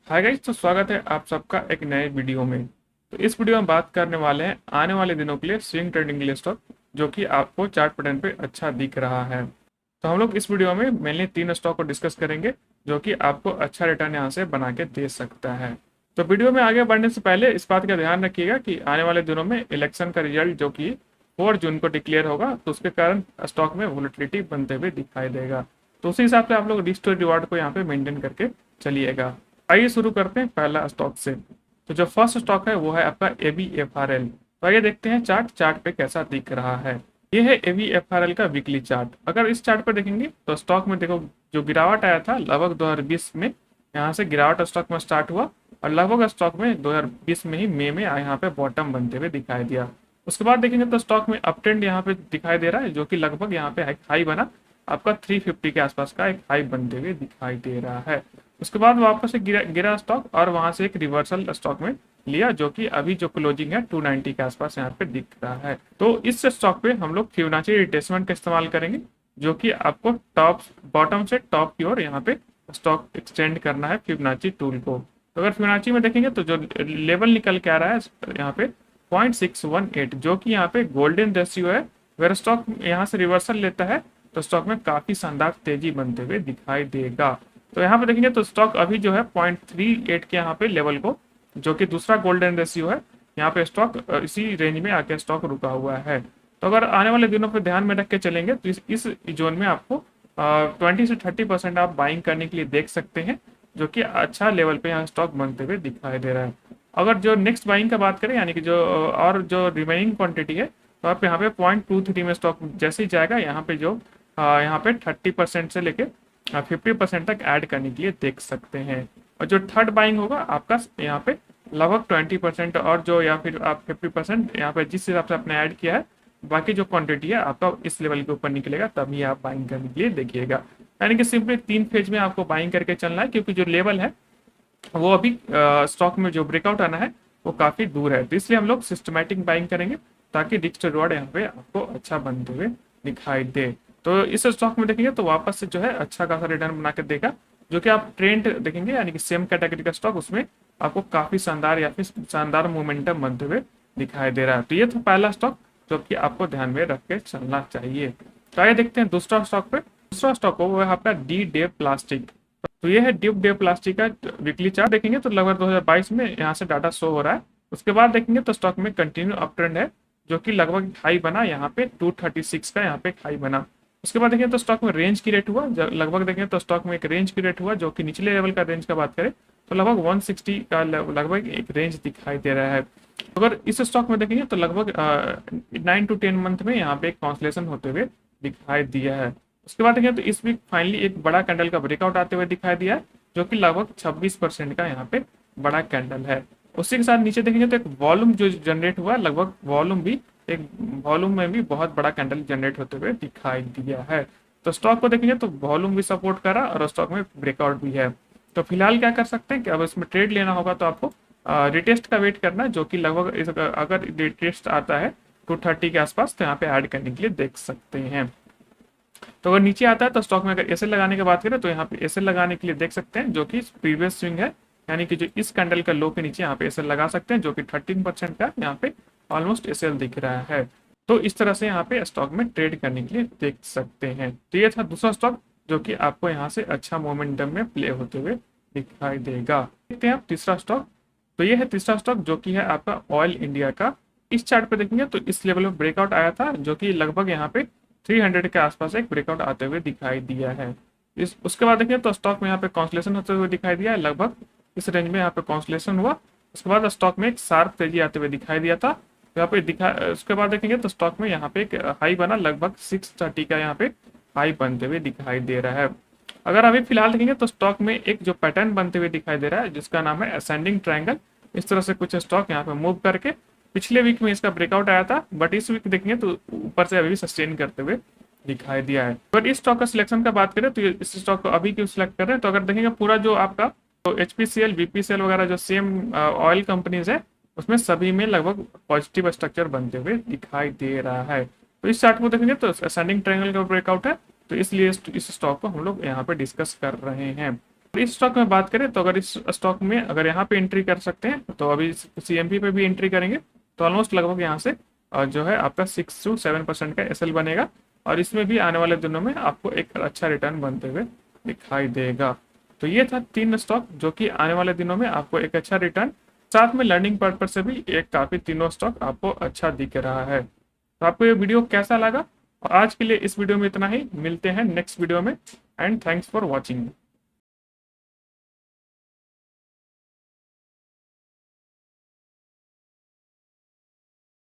Hi guys, तो स्वागत है आप सबका एक नए वीडियो में। तो इस वीडियो में बात करने वाले हैं आने वाले दिनों के लिए स्विंग ट्रेडिंग के लिए स्टॉक जो कि आपको चार्ट पैटर्न पे अच्छा दिख रहा है। तो हम लोग इस वीडियो में मेनली 3 स्टॉक को डिस्कस करेंगे जो कि आपको अच्छा रिटर्न यहाँ से बना के दे सकता है। तो वीडियो में आगे बढ़ने से पहले इस बात का ध्यान रखिएगा कि आने वाले दिनों में इलेक्शन का रिजल्ट जो कि 4 जून को डिक्लेयर होगा, तो उसके कारण स्टॉक में वोलेटिलिटी बनते हुए दिखाई देगा। तो उसी हिसाब से आप लोग रिस्क टू रिवार्ड को यहाँ पे मेंटेन करके चलिएगा। आइए शुरू करते हैं पहला स्टॉक से। तो जो फर्स्ट स्टॉक है वो है आपका ABFRL। तो आइए देखते हैं चार्ट पे कैसा दिख रहा है। ये है ABFRL का वीकली चार्ट। अगर इस चार्ट पर देखेंगे तो स्टॉक में देखो, जो गिरावट आया था लगभग 2020 में, यहाँ से गिरावट स्टॉक में स्टार्ट हुआ और लगभग स्टॉक में 2020 में ही मई में यहाँ पे बॉटम बनते हुए दिखाई दिया। उसके बाद देखेंगे तो स्टॉक में अप ट्रेंड यहाँ पे दिखाई दे रहा है, जो कि लगभग यहाँ पे हाई बना, आपका 350 के आसपास का एक हाई बनते हुए दिखाई दे रहा है। उसके बाद वापस से गिरा स्टॉक और वहां से एक रिवर्सल स्टॉक में लिया, जो कि अभी जो क्लोजिंग है 290 के आसपास यहाँ पे दिख रहा है। तो इस स्टॉक पे हम लोग फिबोनाची रिट्रेसमेंट का इस्तेमाल करेंगे, जो कि आपको टॉप बॉटम से टॉप की ओर यहाँ पे स्टॉक एक्सटेंड करना है फिबोनाची टूल को। तो अगर फिबोनाची में देखेंगे तो जो लेवल निकल के आ रहा है यहाँ पे 0.618, जो कि यहाँ पे गोल्डन रेशियो है। अगर स्टॉक यहाँ से रिवर्सल लेता है तो स्टॉक में काफी शानदार तेजी बनते हुए दिखाई देगा। तो यहाँ पे देखेंगे तो स्टॉक अभी जो है 0.38 के यहाँ पे लेवल को, जो कि दूसरा गोल्डन रेशियो है, यहाँ पे स्टॉक इसी रेंज में आके स्टॉक रुका हुआ है। तो अगर आने वाले दिनों पे ध्यान में रख के चलेंगे तो इस जोन में आपको 20 से 30% आप बाइंग करने के लिए देख सकते हैं, जो कि अच्छा लेवल पे यहाँ स्टॉक बनते हुए दिखाई दे रहा है। अगर जो नेक्स्ट बाइंग का बात करें, यानी कि जो और जो रिमेनिंग क्वांटिटी है, तो आप यहाँ पे 0.23 में स्टॉक जैसे ही जाएगा, यहाँ पे जो यहाँ पे 30% से लेके 50% तक ऐड करने के लिए देख सकते हैं। और जो थर्ड बाइंग होगा आपका यहाँ पे लगभग 20%, और जो या फिर आप 50% यहाँ पे जिस हिसाब से आपने ऐड किया है, बाकी जो क्वांटिटी है आपका इस लेवल के ऊपर निकलेगा, तभी आप बाइंग करने के लिए देखिएगा। यानी कि सिंपली 3 फेज में आपको बाइंग करके चलना है, क्योंकि जो लेवल है वो अभी स्टॉक में जो ब्रेकआउट आना है वो काफी दूर है। तो इसलिए हम लोग सिस्टमैटिक बाइंग करेंगे, ताकि रिस्क रिवॉर्ड यहाँ पे आपको अच्छा बनते हुए दिखाई दे। तो इस स्टॉक में देखेंगे तो वापस से जो है अच्छा खासा रिटर्न बना के देगा, जो कि आप ट्रेंड देखेंगे, यानी कि सेम कैटेगरी का स्टॉक, उसमें आपको काफी शानदार या फिर शानदार मोमेंटम बनते हुए दिखाई दे रहा है। तो ये था पहला स्टॉक जो कि आपको ध्यान में रख के चलना चाहिए। तो आइए देखते हैं दूसरा स्टॉक पे। दूसरा स्टॉक हो वो है आपका डी डे प्लास्टिक। तो ये है ड्यूब डे प्लास्टिक का वीकली चार्ट। देखेंगे तो लगभग 2022 में यहाँ से डाटा शो हो रहा है। उसके बाद देखेंगे तो स्टॉक में कंटिन्यू अप ट्रेंड है, जो कि लगभग हाई बना यहाँ पे 236 का यहाँ पे हाई बना। उसके बाद देखें तो स्टॉक में रेंज क्रिएट हुआ, लगभग देखें तो स्टॉक में एक रेंज क्रिएट हुआ, जो कि निचले लेवल का रेंज का बात करें तो लगभग 160 का लगभग एक रेंज दिखाई दे रहा है। अगर इस स्टॉक में देखेंगे तो लगभग 9 to 10 मंथ में यहाँ पे एक कॉन्सलेशन होते हुए दिखाई दिया है। उसके बाद देखें तो इस वीक फाइनली एक बड़ा कैंडल का ब्रेकआउट आते हुए दिखाई दिया है, जो कि लगभग 26% का यहाँ पे बड़ा कैंडल है। उसी के साथ नीचे देखेंगे तो एक वॉल्यूम जो जनरेट हुआ, लगभग वॉल्यूम में भी बहुत बड़ा कैंडल जनरेट होते हुए दिखाई दिया है। तो स्टॉक को देखेंगे तो वॉल्यूम भी सपोर्ट करा और स्टॉक में ब्रेकआउट भी है। तो फिलहाल क्या कर सकते हैं कि अब इसमें ट्रेड लेना होगा तो आपको रिटेस्ट का वेट करना है, जो कि लगभग अगर रिटेस्ट आता है 230 के आसपास, तो यहाँ पे ऐड करने के लिए देख सकते हैं। तो अगर नीचे आता है तो स्टॉक में अगर एसएल लगाने की बात करें तो यहाँ पे एसएल लगाने के लिए देख सकते हैं, जो कि प्रीवियस स्विंग है, यानी कि जो इस कैंडल का लो के नीचे यहाँ पे एसएल लगा सकते हैं, जो कि 13% का यहाँ पे ऑलमोस्ट एसएल दिख रहा है। तो इस तरह से यहाँ पे स्टॉक में ट्रेड करने के लिए देख सकते हैं। तो ये था दूसरा स्टॉक जो कि आपको यहाँ से अच्छा मोमेंटम में प्ले होते हुए दिखाई देगा। देखते हैं आप तीसरा स्टॉक। तो ये है तीसरा स्टॉक, जो कि है आपका ऑयल इंडिया का। इस चार्ट पे देखेंगे तो इस लेवल में ब्रेकआउट आया था, जो कि लगभग यहाँ पे 300 के आसपास एक ब्रेकआउट आते हुए दिखाई दिया है। इस उसके बाद देखिए तो स्टॉक में यहाँ पे कॉन्सलेशन होते हुए दिखाई दिया है, लगभग इस रेंज में यहाँ पे कॉन्सलेशन हुआ। उसके बाद स्टॉक में एक शार्प तेजी आते हुए दिखाई दिया था, तो यहाँ पे उसके बाद देखेंगे तो स्टॉक में यहाँ पे एक हाई बना, लगभग 630 का यहाँ पे हाई बनते हुए दिखाई दे रहा है। अगर अभी फिलहाल देखेंगे तो स्टॉक में एक जो पैटर्न बनते हुए दिखाई दे रहा है, जिसका नाम है असेंडिंग ट्रायंगल। इस तरह से कुछ स्टॉक यहाँ पे मूव करके पिछले वीक में इसका ब्रेकआउट आया था, बट इस वीक देखेंगे तो ऊपर से अभी भी सस्टेन करते हुए दिखाई दिया है। अगर इस स्टॉक का सिलेक्शन का बात करें तो इस स्टॉक को अभी क्यों सिलेक्ट कर रहे हैं, तो अगर देखेंगे पूरा जो आपका तो HPCL BPCL वगैरह जो सेम ऑयल कंपनीज है, उसमें सभी में लगभग पॉजिटिव स्ट्रक्चर बनते हुए दिखाई दे रहा है। तो इस चार्ट को देखेंगे तो असेंडिंग ट्रायंगल का ब्रेकआउट है, तो इसलिए इस स्टॉक को हम लोग यहाँ पे डिस्कस कर रहे हैं। इस स्टॉक में बात करें तो अगर इस स्टॉक में अगर यहाँ पे एंट्री कर सकते हैं तो अभी CMP पे भी एंट्री करेंगे तो ऑलमोस्ट लगभग यहाँ से जो है आपका 6 to 7% का SL बनेगा और इसमें भी आने वाले दिनों में आपको एक अच्छा रिटर्न बनते हुए दिखाई देगा। तो ये था 3 स्टॉक जो कि आने वाले दिनों में आपको एक अच्छा रिटर्न, साथ में लर्निंग पर्पज से भी एक काफी तीनों स्टॉक आपको अच्छा दिख रहा है। तो आपको ये वीडियो कैसा लगा? और आज के लिए इस वीडियो में इतना ही, मिलते हैं नेक्स्ट वीडियो में एंड थैंक्स फॉर वॉचिंग।